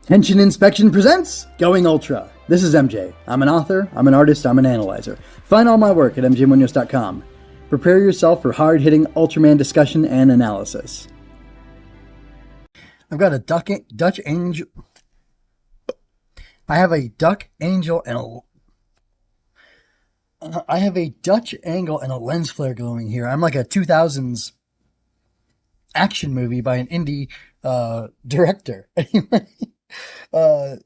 Henshin Inspection presents Going Ultra. This is MJ. I'm an author, I'm an artist, I'm an analyzer. Find all my work at mjmunoz.com. Prepare yourself for hard-hitting Ultraman discussion and analysis. I've got a Dutch angel. I have a duck angel and I have a Dutch angle and a lens flare going here. I'm like a 2000s action movie by an indie director. Anyway,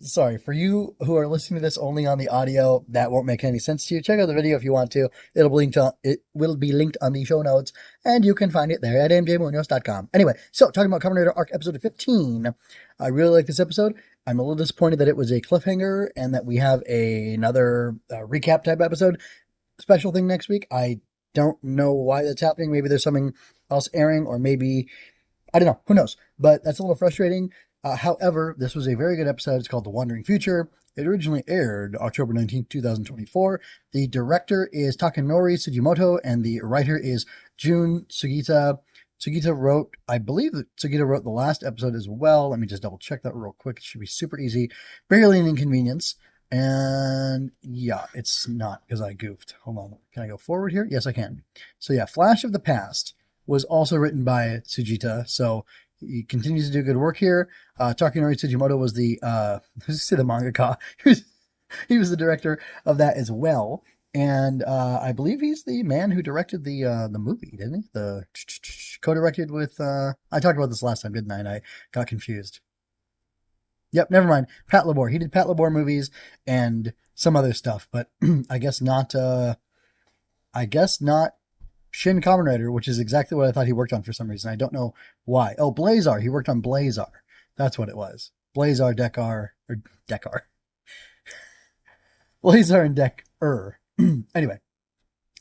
sorry, for you who are listening to this only on the audio, that won't make any sense to you. Check out the video if you want to. It will be linked on the show notes, and you can find it there at mjmunoz.com. Anyway, so talking about Kamen Rider Arc episode 15. I really like this episode. I'm a little disappointed that it was a cliffhanger and that we have another recap type episode special thing next week. I don't know why that's happening. Maybe there's something else airing, or maybe, I don't know, who knows, but that's a little frustrating. However, this was a very good episode. It's called The Wandering Future. It originally aired October 19th, 2024. The director is Takanori Sugimoto, and the writer is Jun Sugita. I believe that Sugita wrote the last episode as well. Let me just double check that real quick. It should be super easy. Barely an inconvenience. And yeah, it's not, because I goofed. Hold on. Can I go forward here? Yes, I can. So yeah, Flash of the Past was also written by Sugita. So he continues to do good work here. Takanori Sugimoto was the mangaka. He was the director of that as well. And I believe he's the man who directed the movie, didn't he? The co-directed with, I talked about this last time, didn't I? And I got confused. Yep, never mind. Pat Labor. He did Pat Labor movies and some other stuff, but I guess not Shin Kamen Rider, which is exactly what I thought he worked on for some reason. I don't know why. Oh, Blazar. He worked on Blazar. That's what it was. Blazar, Dekar. Blazar and Dekar. Anyway,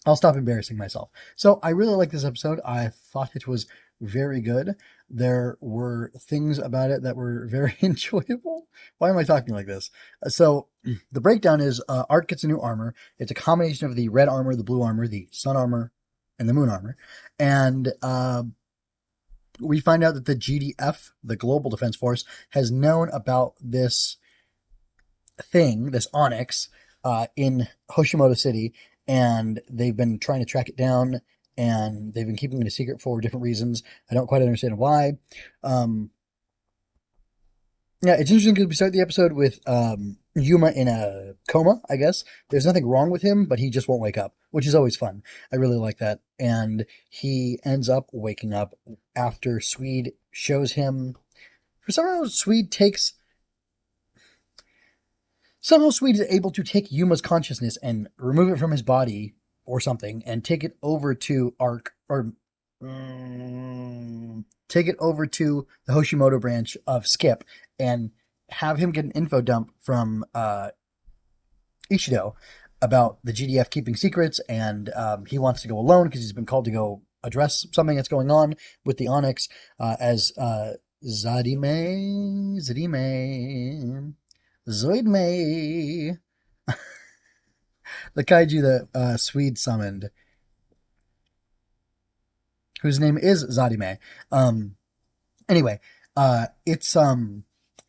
I'll stop embarrassing myself. So I really like this episode. I thought it was very good. There were things about it that were very enjoyable. Why am I talking like this? So the breakdown is Arc gets a new armor. It's a combination of the red armor, the blue armor, the sun armor, and the moon armor. And we find out that the GDF, the Global Defense Force, has known about this thing, this Onyx, in Hoshimoto City, and they've been trying to track it down, and they've been keeping it a secret for different reasons. I don't quite understand why. Yeah, it's interesting because we start the episode with Yuma in a coma, I guess. There's nothing wrong with him, but he just won't wake up, which is always fun. I really like that. And he ends up waking up after Swede shows him. For some reason, Somehow Swede is able to take Yuma's consciousness and remove it from his body or something, and take it over to Arc, or take it over to the Hoshimoto branch of Skip, and have him get an info dump from Ishido about the GDF keeping secrets, and he wants to go alone because he's been called to go address something that's going on with the Onyx, as Zoidme, the kaiju that Swede summoned, whose name is Zadime. Anyway, it's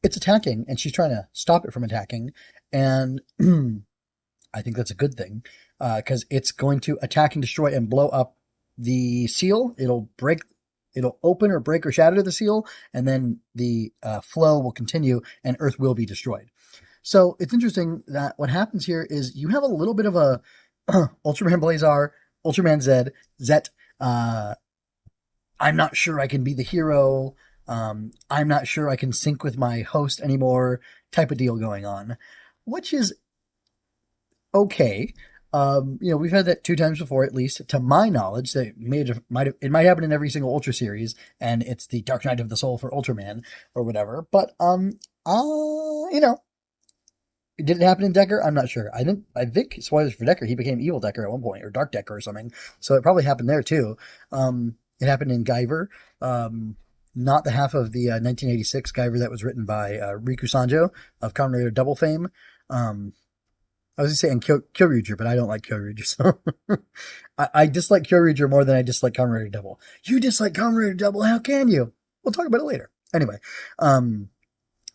attacking, and she's trying to stop it from attacking, and I think that's a good thing, because it's going to attack and destroy and blow up the seal. It'll open or break or shatter the seal, and then the flow will continue, and Earth will be destroyed. So it's interesting that what happens here is you have a little bit of a Ultraman Blazar, Ultraman Zet. I'm not sure I can be the hero. I'm not sure I can sync with my host anymore type of deal going on, which is okay. We've had that 2 times before, at least to my knowledge. That it might happen in every single Ultra series, and it's the Dark Night of the Soul for Ultraman or whatever. But did it happen in Decker? I'm not sure. I think spoilers for Decker, he became Evil Decker at one point, or Dark Decker or something. So it probably happened there too. It happened in Guyver, not the half of the 1986 Guyver that was written by Riku Sanjo of Kamen Rider Double fame. I was just saying Kyoryuger, but I don't like Kyoryuger, so I dislike Kyoryuger more than I dislike Kamen Rider Double. You dislike Kamen Rider Double? How can you? We'll talk about it later. Anyway,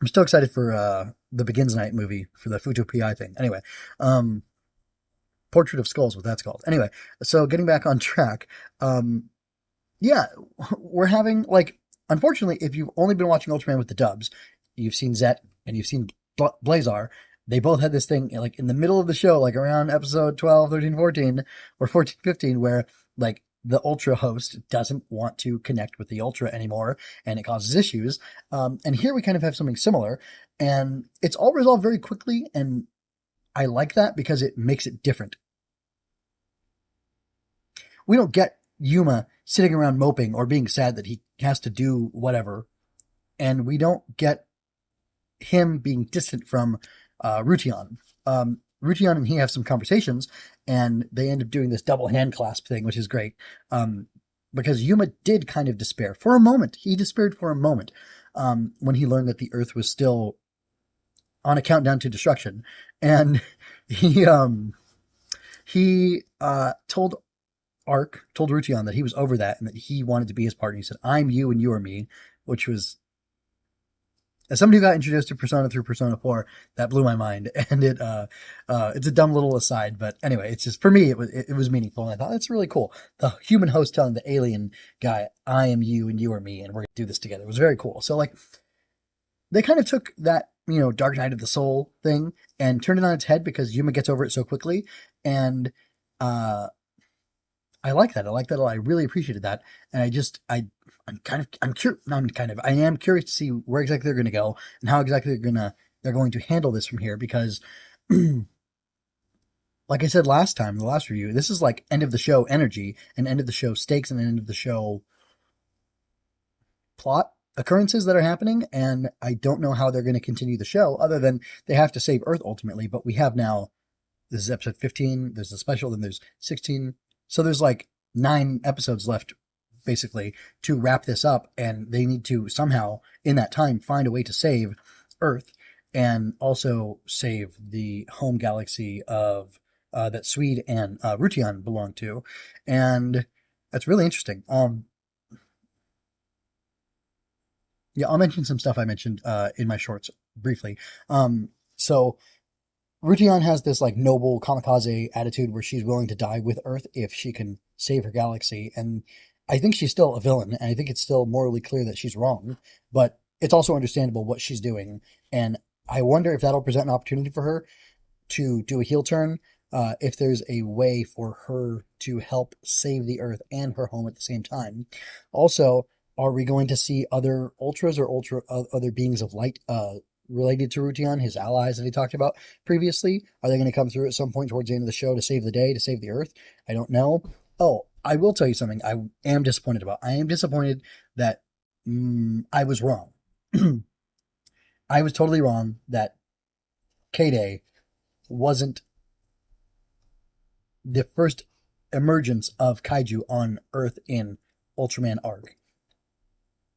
I'm still excited for the Begins Night movie for the Futo PI thing. Anyway, um, Portrait of Skulls, what that's called. Anyway, so getting back on track, um, yeah, we're having like, unfortunately, if you've only been watching Ultraman with the dubs, you've seen Zet and you've seen Blazar. They both had this thing like in the middle of the show, like around episode 12, 13, 14, or 14, 15, where like the Ultra host doesn't want to connect with the Ultra anymore, and it causes issues. And here we kind of have something similar, and it's all resolved very quickly, and I like that because it makes it different. We don't get Yuma sitting around moping or being sad that he has to do whatever, and we don't get him being distant from Rution. Rution and he have some conversations, and they end up doing this double hand clasp thing, which is great. Because Yuma did kind of despair for a moment. He despaired for a moment when he learned that the Earth was still on a countdown to destruction, and he told told Rution that he was over that and that he wanted to be his partner. He said, "I'm you and you are me," which was, as somebody who got introduced to Persona through Persona 4, that blew my mind. And it's a dumb little aside, but anyway, it's just, for me, it was meaningful. And I thought, that's really cool. The human host telling the alien guy, "I am you and you are me, and we're going to do this together." It was very cool. So, like, they kind of took that, Dark Night of the Soul thing and turned it on its head because Yuma gets over it so quickly. And, I like that. I like that a lot. I really appreciated that. And I am curious to see where exactly they're going to go and how exactly they're going to handle this from here, because like I said last time, the last review, this is like end of the show energy and end of the show stakes and end of the show plot occurrences that are happening. And I don't know how they're going to continue the show other than they have to save Earth ultimately. But we have now, this is episode 15, there's a special, then there's 16. So there's like 9 episodes left, basically, to wrap this up, and they need to somehow, in that time, find a way to save Earth and also save the home galaxy of that Swede and Rution belong to, and that's really interesting. Yeah, I'll mention some stuff I mentioned in my shorts briefly. So Rution has this like noble kamikaze attitude where she's willing to die with Earth if she can save her galaxy. And I think she's still a villain, and I think it's still morally clear that she's wrong, but it's also understandable what she's doing. And I wonder if that'll present an opportunity for her to do a heel turn, if there's a way for her to help save the Earth and her home at the same time. Also, are we going to see other ultras or other beings of light related to Rution, his allies that he talked about previously? Are they going to come through at some point towards the end of the show to save the day, to save the Earth? I don't know. Oh, I will tell you something I am disappointed about. I am disappointed that I was wrong. I was totally wrong that K-Day wasn't the first emergence of kaiju on Earth in Ultraman Arc.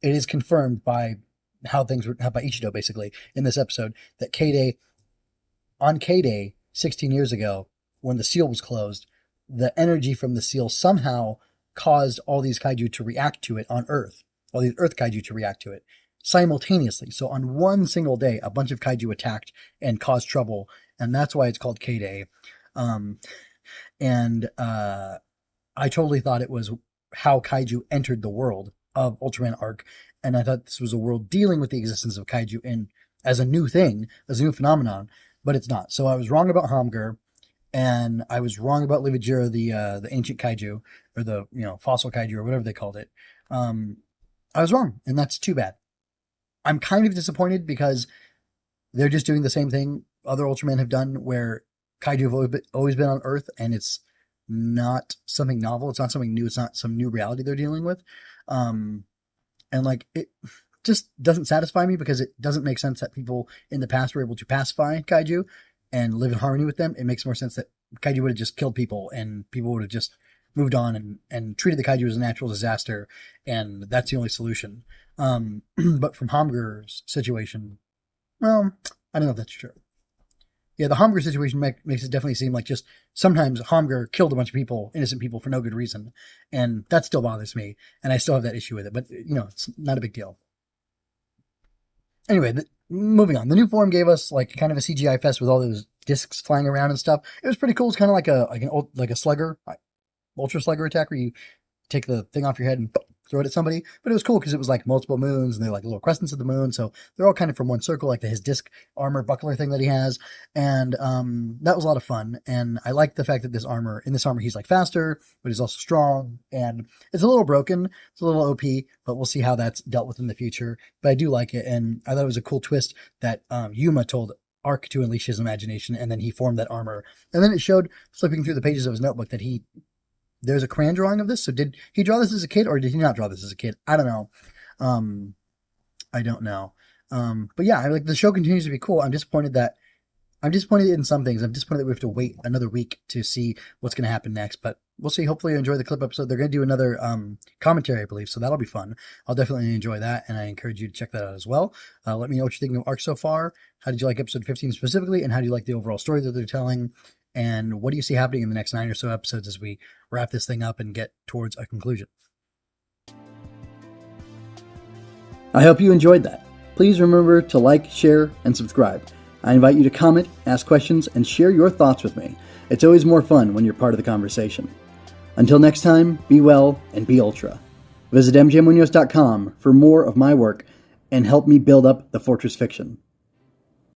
It is confirmed by how things were, by Ichido basically in this episode, that on K-Day 16 years ago, when the seal was closed, the energy from the seal somehow caused all these kaiju to react to it on Earth, all these Earth kaiju to react to it simultaneously. So on one single day, a bunch of kaiju attacked and caused trouble, and that's why it's called K-Day. I totally thought it was how kaiju entered the world of Ultraman Arc, and I thought this was a world dealing with the existence of kaiju in as a new thing, as a new phenomenon, but it's not. So I was wrong about Hamgur, and I was wrong about Livajira, the ancient kaiju, or the fossil kaiju, or whatever they called it. I was wrong, and that's too bad. I'm kind of disappointed because they're just doing the same thing other Ultraman have done, where kaiju have always been on Earth, and it's not something novel. It's not something new. It's not some new reality they're dealing with. And like, it just doesn't satisfy me because it doesn't make sense that people in the past were able to pacify kaiju and live in harmony with them. It makes more sense that kaiju would have just killed people and people would have just moved on and treated the kaiju as a natural disaster, and that's the only solution. But from Hamgur's situation, well, I don't know if that's true. Yeah, the Hamgur situation makes it definitely seem like just sometimes Hamgur killed a bunch of people, innocent people, for no good reason. And that still bothers me. And I still have that issue with it. But, it's not a big deal. Anyway, moving on. The new form gave us like kind of a CGI fest with all those discs flying around and stuff. It was pretty cool. It's kind of like a slugger, ultra slugger attack where you take the thing off your head and throw it at somebody. But it was cool because it was like multiple moons and they're like little crescents of the moon. So they're all kind of from one circle, like his disc armor buckler thing that he has. And that was a lot of fun. And I like the fact that in this armor, he's like faster, but he's also strong. And it's a little broken. It's a little OP, but we'll see how that's dealt with in the future. But I do like it. And I thought it was a cool twist that Yuma told Arc to unleash his imagination, and then he formed that armor. And then it showed, flipping through the pages of his notebook, that there's a crayon drawing of this. So did he draw this as a kid or did he not draw this as a kid? I don't know. I don't know. But yeah, the show continues to be cool. I'm disappointed in some things. I'm disappointed that we have to wait another week to see what's going to happen next, but we'll see. Hopefully you enjoy the clip episode. They're going to do another commentary, I believe, so that'll be fun. I'll definitely enjoy that, and I encourage you to check that out as well. Let me know what you think of Arc so far. How did you like episode 15 specifically, and how do you like the overall story that they're telling? And what do you see happening in the next 9 or so episodes as we wrap this thing up and get towards a conclusion? I hope you enjoyed that. Please remember to like, share, and subscribe. I invite you to comment, ask questions, and share your thoughts with me. It's always more fun when you're part of the conversation. Until next time, be well and be Ultra. Visit mjmunoz.com for more of my work and help me build up the Fortress Fiction.